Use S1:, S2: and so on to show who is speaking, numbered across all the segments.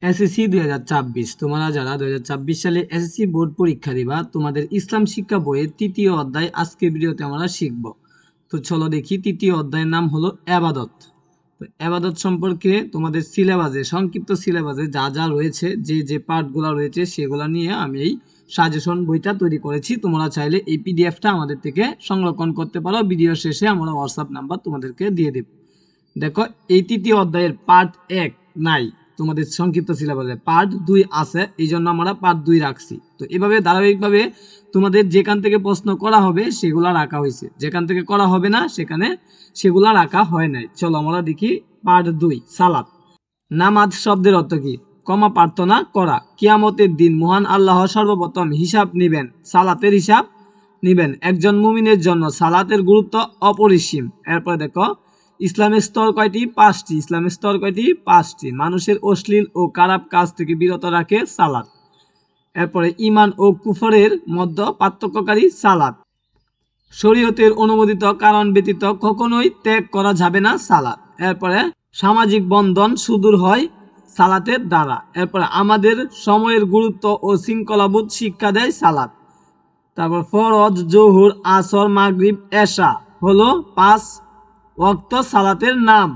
S1: SSC 2024 তোমরা যারা 2024 সালে এসএসসি বোর্ড পরীক্ষা দিবা তোমাদের ইসলাম শিক্ষা বইয়ের তৃতীয় অধ্যায় আজকের ভিডিওতে আমরা শিখব। তো চলো দেখি, তৃতীয় অধ্যায়ের নাম হলো এবাদত। তো এবাদত সম্পর্কে তোমাদের সিলেবাসে, সংক্ষিপ্ত সিলেবাসে যা যা রয়েছে, যে পার্টগুলো রয়েছে সেগুলো নিয়ে আমি এই সাজেশন বইটা তৈরি করেছি। তোমরা চাইলে এই পিডিএফটা আমাদের থেকে সংরক্ষণ করতে পারো। ভিডিও শেষে আমরা হোয়াটসঅ্যাপ নাম্বার তোমাদেরকে দিয়ে দেব। দেখো, এই তৃতীয় অধ্যায়ের পার্ট 1 নাই তোমাদের সংক্ষিপ্ত সিলেবাসে, পার্ট 2 আছে, এই জন্য আমরা পার্ট 2 রাখছি। তো এভাবে ধারাবাহিকভাবে তোমাদের যেখান থেকে প্রশ্ন করা হবে সেগুলা রাখা হয়েছে, যেখান থেকে করা হবে না সেখানে সেগুলা রাখা হয় নাই। চলো আমরা দেখি পার্ট 2। সালাত। নামাজ শব্দের অর্থ কি? ক্ষমা প্রার্থনা করা। কিয়ামতের দিন মহান আল্লাহ সর্বপ্রথম হিসাব নিবেন, সালাতের হিসাব নিবেন। একজন মুমিনের জন্য সালাতের গুরুত্ব অপরিসীম। এরপরে দেখো, ইসলামের স্তর কয়টি? 5টি। ইসলামের স্তর কয়টি? 5টি। মানুষের অশ্লীল ও খারাপ কাজ থেকে বিরত রাখে সালাত। এরপরে ইমান ও কুফরের মধ্যে পার্থক্যকারী সালাত। শরীয়তের অনুমোদিত কারণ ব্যতীত কখনোই ত্যাগ করা যাবে না সালাত। এরপরে সামাজিক বন্ধন সুদূর হয় সালাতের দ্বারা। এরপরে আমাদের সময়ের গুরুত্ব ও শৃঙ্খলাবোধ শিক্ষা দেয় সালাত। তারপর ফরজ, জোহর, আসর, মাগরিব, এশা হলো 5 ওয়াক্ত সালাতের নাম।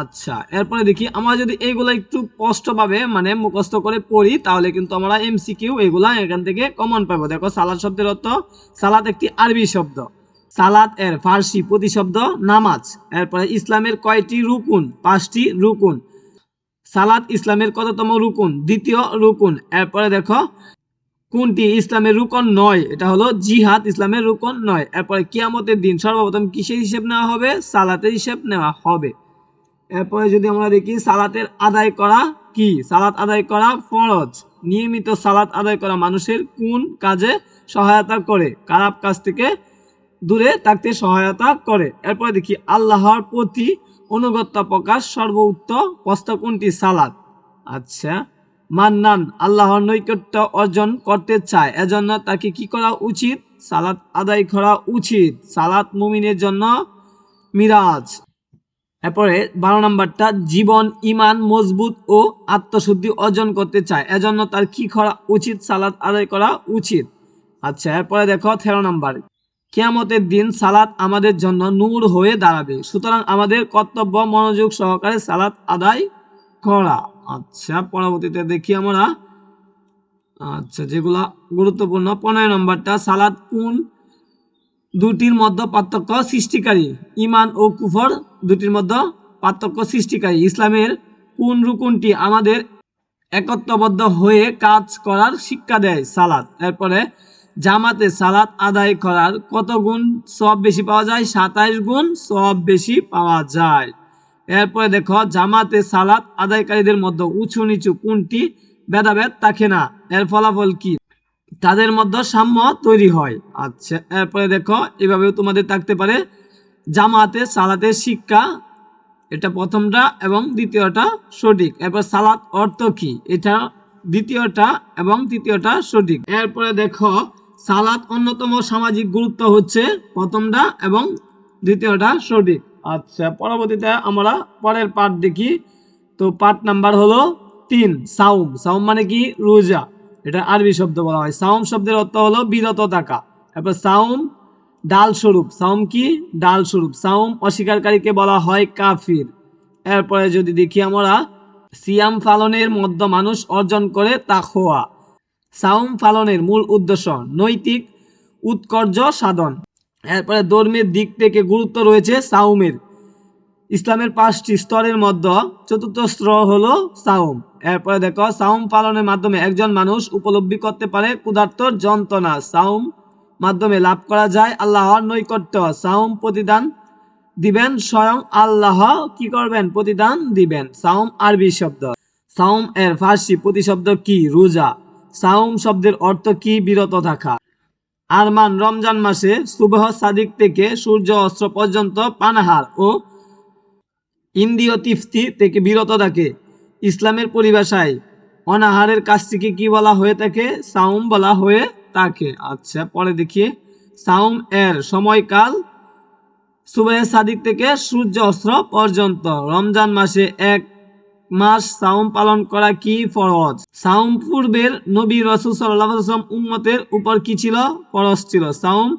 S1: আচ্ছা, এরপরে দেখি আমরা যদি এইগুলো একটু স্পষ্টভাবে মুখস্থ করে পড়ি তাহলে কিন্তু আমরা এমসিকিউ এগুলা এখান থেকে কমন পাবো। দেখো, সালাত শব্দের অর্থ, সালাত একটি আরবি শব্দ, সালাত এর ফার্সি প্রতিশব্দ নামাজ। এরপরে ইসলামের কয়টি রুকুন? 5টি রুকুন। সালাত ইসলামের কততম রুকুন? দ্বিতীয় রুকুন। এরপরে দেখো, কোনটি ইসলামের রুকন নয়? এটা হলো জিহাদ ইসলামের রুকন নয়। এরপরে কিয়ামতের দিন সর্বপ্রথম কিসের হিসেব নেওয়া হবে? সালাতের হিসেব নেওয়া হবে। এরপরে যদি আমরা দেখি সালাতের আদায় করা কি? সালাত আদায় করা ফরজ। নিয়মিত সালাত আদায় করা মানুষের কোন কাজে সহায়তা করে? খারাপ কাজ থেকে দূরে থাকতে সহায়তা করে। এরপরে দেখি আল্লাহর প্রতি অনুগত্য প্রকাশ সর্বোচ্চ প্রস্তাব কোনটি? সালাত। আচ্ছা, মান্নান আল্লাহর নৈকট্য অর্জন করতে চায়, এজন্য তাকে কি করা উচিত? সালাত আদায় করা উচিত। সালাত মুমিনের জন্য মিরাজ। এরপরে 12 নম্বরটা, জীবন ইমান মজবুত ও আত্মশুদ্ধি অর্জন করতে চায়, এজন্য তার কি করা উচিত? সালাত আদায় করা উচিত। আচ্ছা, এরপরে দেখো 13 নম্বর, কিয়ামতের দিন সালাত আমাদের জন্য নূর হয়ে দাঁড়াবে, সুতরাং আমাদের কর্তব্য মনোযোগ সহকারে সালাত আদায় করা। আচ্ছা, পরবর্তীতে দেখি আমরা যেগুলা গুরুত্বপূর্ণ। 15 নম্বরটা, সালাত কোন দুটির মধ্যে পার্থক্য সৃষ্টিকারী? ইমান ও কুফর দুটির মধ্যে পার্থক্য সৃষ্টিকারী। ইসলামের কোন রুকুনটি আমাদের একত্রবদ্ধ হয়ে কাজ করার শিক্ষা দেয়? সালাত। এরপরে জামাতে সালাত আদায় করার কত গুণ সওয়াব বেশি পাওয়া যায়? 27 গুণ সওয়াব বেশি পাওয়া যায়। এরপরে দেখো, জামাতে সালাত আদায়কারীদের মধ্যে উঁচু নিচু কোনটি ভেদাভেদ থাকে না, এর ফলাফল কি? তাদের মধ্যে সাম্য তৈরি হয়। আচ্ছা, এরপরে দেখো, এভাবেও তোমাদের থাকতে পারে জামাতে সালাতের শিক্ষা, এটা প্রথমটা এবং দ্বিতীয়টা সঠিক। এরপর সালাত অর্থ কি? এটা দ্বিতীয়টা এবং তৃতীয়টা সঠিক। এরপরে দেখো, সালাত অন্যতম সামাজিক গুরুত্ব হচ্ছে প্রথমটা এবং দ্বিতীয়টা সঠিক। আচ্ছা, পরবর্তীতে আমরা পরের পার্ট দেখি। তো পার্ট নাম্বার হলো 3, সাউম। সাউম মানে কি? রোজা। এটা আরবি শব্দ বলা হয়। সাউম শব্দের অর্থ হলো বিরত থাকা। এরপর সাউম ডাল স্বরূপ। সাউম কি? ডাল স্বরূপ। সাউম অস্বীকারীকে বলা হয় কাফির। এরপরে যদি দেখি আমরা, সিয়াম পালনের মধ্যে মানুষ অর্জন করে তাকওয়া। সাউম পালনের মূল উদ্দেশ্য নৈতিক উৎকর্ষ সাধন। এরপরে ধর্মের দিক থেকে গুরুত্ব রয়েছে সাউমের। ইসলামের 5টি স্তরের মধ্যে চতুর্থ স্তর হলো সাউম। এরপরে দেখো, সাউম পালনের মাধ্যমে একজন মানুষ উপলব্ধি করতে পারে ক্ষুধার্তর যন্ত্রণা। সাউম মাধ্যমে লাভ করা যায় আল্লাহর নৈকট্য। সাউম প্রতিদান দিবেন স্বয়ং আল্লাহ, কি করবেন? প্রতিদান দিবেন। সাউম আরবি শব্দ। সাউম এর ফার্সি প্রতিশব্দ কি? রোজা। সাউম শব্দের অর্থ কি? বিরত থাকা। আরমান রমজান মাসে সুবহ সাদিক থেকে সূর্য অস্ত পর্যন্ত পানাহার ও ইন্দ্রিয় তৃপ্তি থেকে বিরত থাকে। ইসলামের পরিভাষায় অনাহারের কাজটিকে কি বলা হয়ে থাকে? সাউম বলা হয়ে থাকে। আচ্ছা, পরে দেখি, সাউম এর সময়কাল সুবহে সাদিক থেকে সূর্য অস্ত পর্যন্ত। রমজান মাসে 1 মাস সাওম পালন করা কি ফরজ? সাওম পূর্বের নবী রাসূল সাল্লাল্লাহু আলাইহি ওয়াসাল্লাম উম্মতের উপর কি ছিল? ফরজ ছিল। সাওম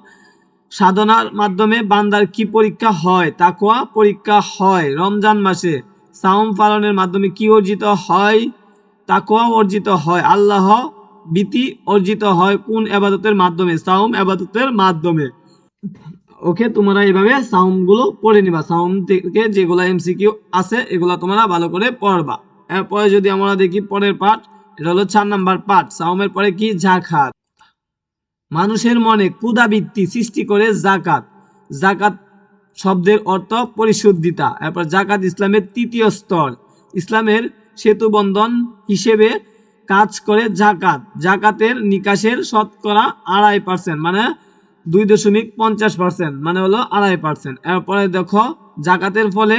S1: সাধনার মাধ্যমে বান্দার কি পরীক্ষা হয়? তাকওয়া পরীক্ষা হয়। রমজান মাসে সাওম পালনের মাধ্যমে কি অর্জিত হয়? তাকওয়া অর্জিত হয়। আল্লাহ ভীতি অর্জিত হয় কোন ইবাদতের মাধ্যমে? সাওম ইবাদতের মাধ্যমে। ওকে, তোমরা এইভাবে সাউন্ড গুলো পড়ে নিবা। সাউন্ড থেকে যেগুলো এমসিকিউ আছে এগুলো তোমরা ভালো করে পড়বা। এরপরে যদি আমরা দেখি পরের পার্ট, এটা হলো 4 নাম্বার পার্ট। সাওমের পরে কি? যাকাত। মানুষের মনে ক্ষুধাবৃত্তি সৃষ্টি করে যাকাত। যাকাত শব্দের অর্থ পরিশুদ্ধিতা। এরপর যাকাত ইসলামের তৃতীয় স্তর। ইসলামের সেতু বন্ধন হিসেবে কাজ করে যাকাত। যাকাতের নিকাশের শতকরা 2.5%, মানে 2.50%, মানে হলো 2.5%। এরপরে দেখো যাকাতের ফলে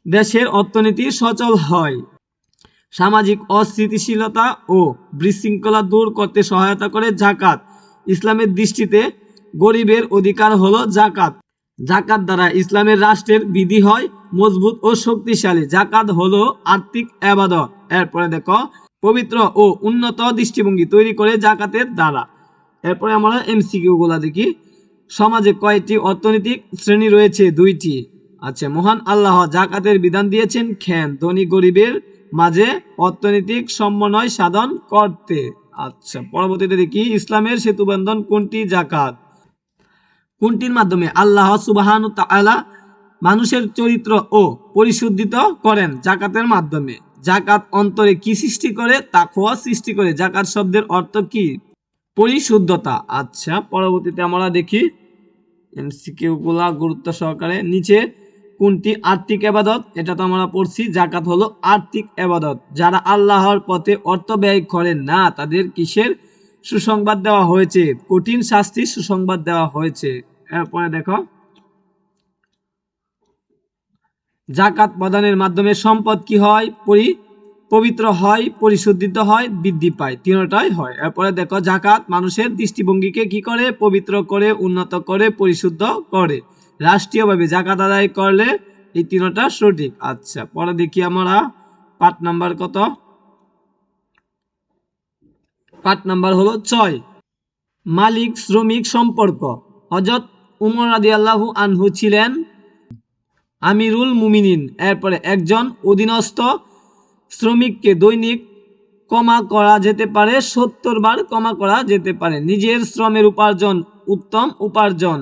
S1: দেশের অর্থনীতি সচল হয়। সামাজিক অস্থিতিশীলতা ও বিশৃঙ্খলা দূর করতে সহায়তা করে যাকাত। ইসলামের দৃষ্টিতে গরিবের অধিকার হলো যাকাত। যাকাত দ্বারা ইসলামের রাষ্ট্রের বিধি হয় মজবুত ও শক্তিশালী। যাকাত হলো আর্থিক ইবাদত। এরপরে দেখো পবিত্র ও উন্নত দৃষ্টিভঙ্গি তৈরি করে যাকাতের দ্বারা। এরপরে আমরা এমসিকিউ গুলা দেখি। সমাজে কয়টি অর্থনৈতিক শ্রেণী রয়েছে? 2টি। আচ্ছা, মহান আল্লাহ যাকাতের বিধান দিয়েছেন কেন? ধনী গরিবের মাঝে অর্থনৈতিক সমন্বয় সাধন করতে। আচ্ছা, পরবর্তীতে দেখি ইসলামের সেতুবন্ধন কোনটি? যাকাত। কোনটির মাধ্যমে? আল্লাহ সুবহানাহু ওয়া তাআলা মানুষের চরিত্র ও পরিশুদ্ধিত করেন? যাকাতের মাধ্যমে। যাকাত অন্তরে কি সৃষ্টি করে? তাকওয়া সৃষ্টি করে। যাকাত শব্দের অর্থ কি? পরিশুদ্ধতা। আচ্ছা, পরবর্তীতে আমরা দেখি এমসিকিউ গুলা গুরুত্ব সহকারে। নিচে কোনটি আর্থিক ইবাদত? এটা তো আমরা পড়ছি। যাকাত হলো আর্থিক ইবাদত। যারা আল্লাহর পথে অর্থ ব্যয় করেন না তাদের কিসের সুসংবাদ দেওয়া হয়েছে? কঠিন শাস্তির সুসংবাদ দেওয়া হয়েছে। এরপরে দেখো যাকাত প্রদানের মাধ্যমে সম্পদ কি হয়? পবিত্র হয়, পরিশুদ্ধিত হয়, বৃদ্ধি পায়, তিনটাই হয়। এরপরে দেখো যাকাত মানুষের দৃষ্টিভঙ্গিকে কি করে? পবিত্র করে, উন্নত করে, পরিশুদ্ধ করে। রাষ্ট্রীয়ভাবে যাকাত আদায় করলে এই তিনটা সঠিক। আচ্ছা, পরে দেখি আমরা পার্ট নাম্বার কত? পার্ট নাম্বার হলো 6। মালিক শ্রমিক সম্পর্ক। হযরত উমর রাদিয়াল্লাহু আনহু ছিলেন আমিরুল মুমিনিন। এরপরে একজন অধীনস্থ শ্রমিককে দৈনিক ক্ষমা করা যেতে পারে 70 বার ক্ষমা করা যেতে পারে। নিজের শ্রমের উপার্জন উত্তম উপার্জন।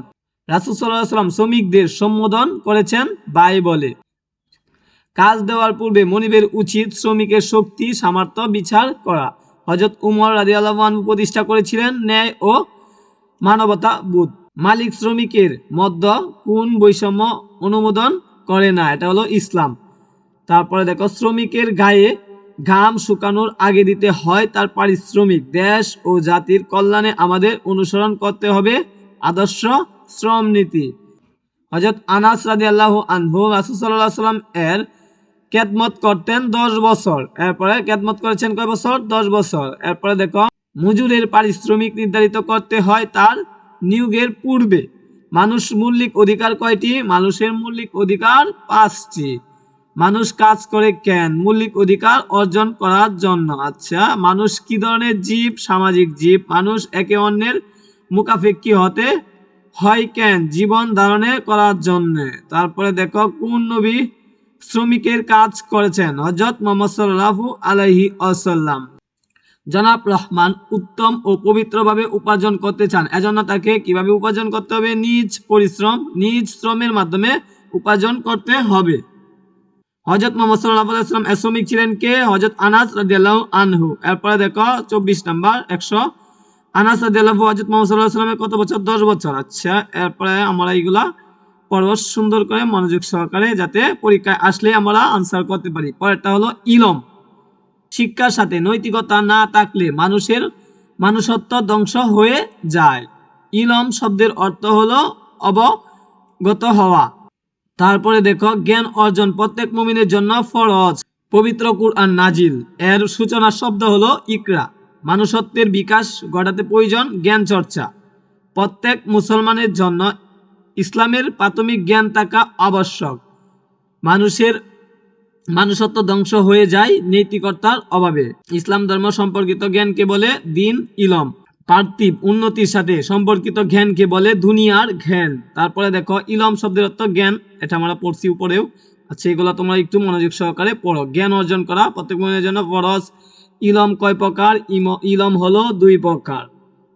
S1: রাসূল সাল্লাল্লাহু আলাইহি ওয়াসাল্লাম শ্রমিকদের সম্বোধন করেছেন ভাই বলে। কাজ দেওয়ার পূর্বে মনিবের উচিত শ্রমিকের শক্তি সামর্থ্য বিচার করা। হযরত উমর রাদিয়াল্লাহু আনহু প্রতিষ্ঠা করেছিলেন ন্যায় ও মানবতা বোধ। মালিক শ্রমিকের মধ্যে কোন বৈষম্য অনুমোদন করে না? এটা হলো ইসলাম। তারপরে দেখো শ্রমিকের গায়ে ঘাম শুকানোর আগে দিতে হয় তার পারিশ্রমিক। দেশ ও জাতির কল্যাণে আমাদের অনুসরণ করতে হবে আদর্শ শ্রম নীতি। হযরত আনাস রাদিয়াল্লাহু আনহু রাসূল সাল্লাল্লাহু আলাইহি ওয়াসাল্লাম এর খেদমত করতেন 10 বছর। এরপরে খেদমত করেছেন কয় বছর? 10 বছর। এরপরে দেখো মজুরের পারিশ্রমিক নির্ধারিত করতে হয় তার নিয়োগের পূর্বে। মানুষ মৌলিক অধিকার কয়টি? মানুষের মৌলিক অধিকার 5টি। মানুষ কাজ করে কেন? মৌলিক অধিকার অর্জন করার জন্য। আচ্ছা, মানুষ কি ধরনের জীব? সামাজিক জীব। মানুষ একে অন্যের মুখাপেক্ষী হতে হয় কেন? জীবন ধারণে করার জন্য। তারপরে দেখো কোন নবী শ্রমিকের কাজ করেছেন? হযরত মুহাম্মদ সাল্লাল্লাহু আলাইহি ওয়াসাল্লাম। জনাব রহমান উত্তম ও পবিত্রভাবে উপার্জন করতে চান, এজন্য তাকে কিভাবে উপার্জন করতে হবে? নিজ পরিশ্রম, নিজ শ্রমের মাধ্যমে উপার্জন করতে হবে। হযরত মুহাম্মদ সাল্লাল্লাহু আলাইহি ওয়াসাল্লাম এর শ্রমিক ছিলেন কে? হযরত আনাস রাদিয়াল্লাহু আনহু। এরপরে দেখো 24 নাম্বার 100। আনাস রাদিয়াল্লাহু হযরত মুহাম্মদ সাল্লাল্লাহু আলাইহি ওয়াসাল্লামের কত বছর? 10 বছর। আচ্ছা, এরপরে আমরা এইগুলা পড়ব সুন্দর করে মনোযোগ সহকারে, যাতে পরীক্ষায় আসলে আমরা আনসার করতে পারি। পরেরটা হলো ইলম। শিক্ষার সাথে নৈতিকতা না থাকলে মানুষের মানুষত্ব ধ্বংস হয়ে যায়। ইলম শব্দের অর্থ হলো অবগত হওয়া। তারপরে দেখো জ্ঞান অর্জন প্রত্যেক মুমিনের জন্য ফরজ। পবিত্র কুরআন নাজিল এর সূচনা শব্দ হলো ইকরা। মানুষত্বের বিকাশ ঘটাতে প্রয়োজন জ্ঞান চর্চা। প্রত্যেক মুসলমানের জন্য ইসলামের প্রাথমিক জ্ঞান থাকা আবশ্যক। মানুষের মানুষত্ব ধ্বংস হয়ে যায় নৈতিকতার অভাবে। ইসলাম ধর্ম সম্পর্কিত জ্ঞানকে বলে দিন ইলম। পার্থিব উন্নতির সাথে সম্পর্কিত জ্ঞানকে বলে দুনিয়ার জ্ঞান। তারপরে দেখো ইলম শব্দের অর্থ জ্ঞান, এটা আমরা পড়ছি উপরেও। আচ্ছা, এগুলো তোমরা একটু মনোযোগ সহকারে পড়ো। জ্ঞান অর্জন করা প্রত্যেক মুমিনের জন্য ফরজ। ইলম কয় প্রকার? ইলম হলো 2 প্রকার।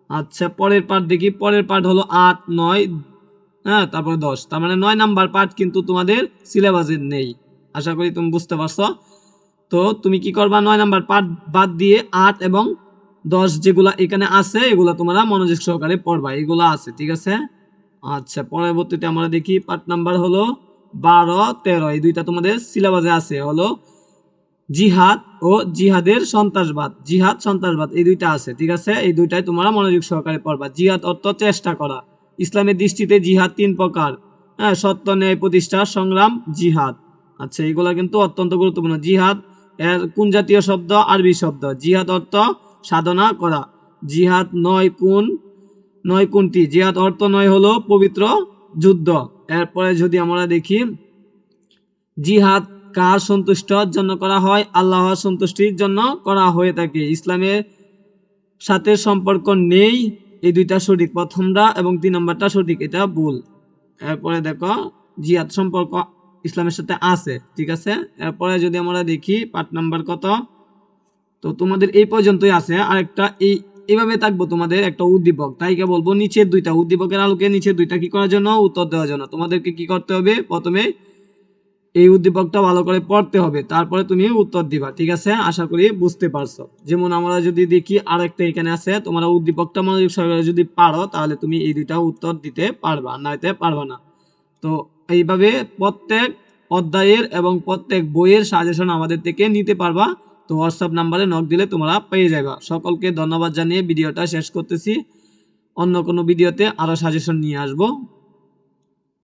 S1: আচ্ছা, পরের পাঠ দেখি। পরের পাঠ হলো 8, 9, হ্যাঁ, তারপরে 10। তার মানে 9 নাম্বার পাঠ কিন্তু তোমাদের সিলেবাসে নেই। আশা করি তুমি বুঝতে পারছো। তো তুমি কি করবা, 9 নাম্বার পাঠ বাদ দিয়ে 8 এবং 10 যেগুলা এখানে আছে এগুলা তোমরা মনোযোগ সহকারে পড়বা, এগুলা আছে, ঠিক আছে। আচ্ছা, পরবর্তীতে আমরা দেখি পাঠ নাম্বার হলো 12, 13। এই দুইটা তোমাদের সিলেবাসে আছে, হলো জিহাদ ও জিহাদের সন্ত্রাসবাদ। জিহাদ সন্ত্রাসবাদ এই দুইটা আছে, ঠিক আছে। এই দুইটাই তোমরা মনোযোগ সহকারে পড়বা। জিহাদ অর্থ চেষ্টা করা। ইসলামের দৃষ্টিতে জিহাদ 3 প্রকার। হ্যাঁ, সত্য ন্যায় প্রতিষ্ঠা সংগ্রাম জিহাদ। আচ্ছা, এগুলা কিন্তু অত্যন্ত গুরুত্বপূর্ণ। জিহাদ এর কোন জাতীয় শব্দ? আরবি শব্দ। জিহাদ অর্থ সাধনা করা। জিহাদ 9 কোনটি? জিহাদ অর্থ 9 হলো পবিত্র যুদ্ধ। এরপরে যদি আমরা দেখি, জিহাদ কার সন্তুষ্টির জন্য করা হয়? আল্লাহর সন্তুষ্টির জন্য করা হয়ে থাকে। ইসলামের সাথে সম্পর্ক নেই, এই দুইটা সঠিক, প্রথমটা এবং 3 নম্বরটা সঠিক, এটা ভুল। এরপরে দেখো জিহাদ সম্পর্ক ইসলামের সাথে আছে, ঠিক আছে। এরপরে যদি আমরা দেখি পার্ট নাম্বার কত, তো তোমাদের এই পর্যন্তই আছে। আরেকটা এইভাবে থাকবো তোমাদের একটা উদ্দীপক, তাইকে বলবো নিচের দুইটা উদ্দীপকের আলোকে নিচের দুইটা কি করার জন্য? উত্তর দেওয়ার জন্য। তোমাদেরকে কি করতে হবে? প্রথমে এই উদ্দীপকটা ভালো করে পড়তে হবে, তারপরে তুমি উত্তর দিবা, ঠিক আছে। আশা করি বুঝতে পারছো। যেমন আমরা যদি দেখি আরেকটা এখানে আছে, তোমরা উদ্দীপকটা মনোযোগ সহকারে যদি পারো তাহলে তুমি এই দুইটা উত্তর দিতে পারবা, নাইতে পারবা না। তো এইভাবে প্রত্যেক অধ্যায়ের এবং প্রত্যেক বইয়ের সাজেশন আমাদের থেকে নিতে পারবা। তো হোয়াটসঅ্যাপ নাম্বারে নক দিলে তোমরা পেয়ে যাবা। সকলকে ধন্যবাদ জানিয়ে ভিডিওটা শেষ করতেছি। অন্য কোনো ভিডিওতে আরো সাজেশন নিয়ে আসবো।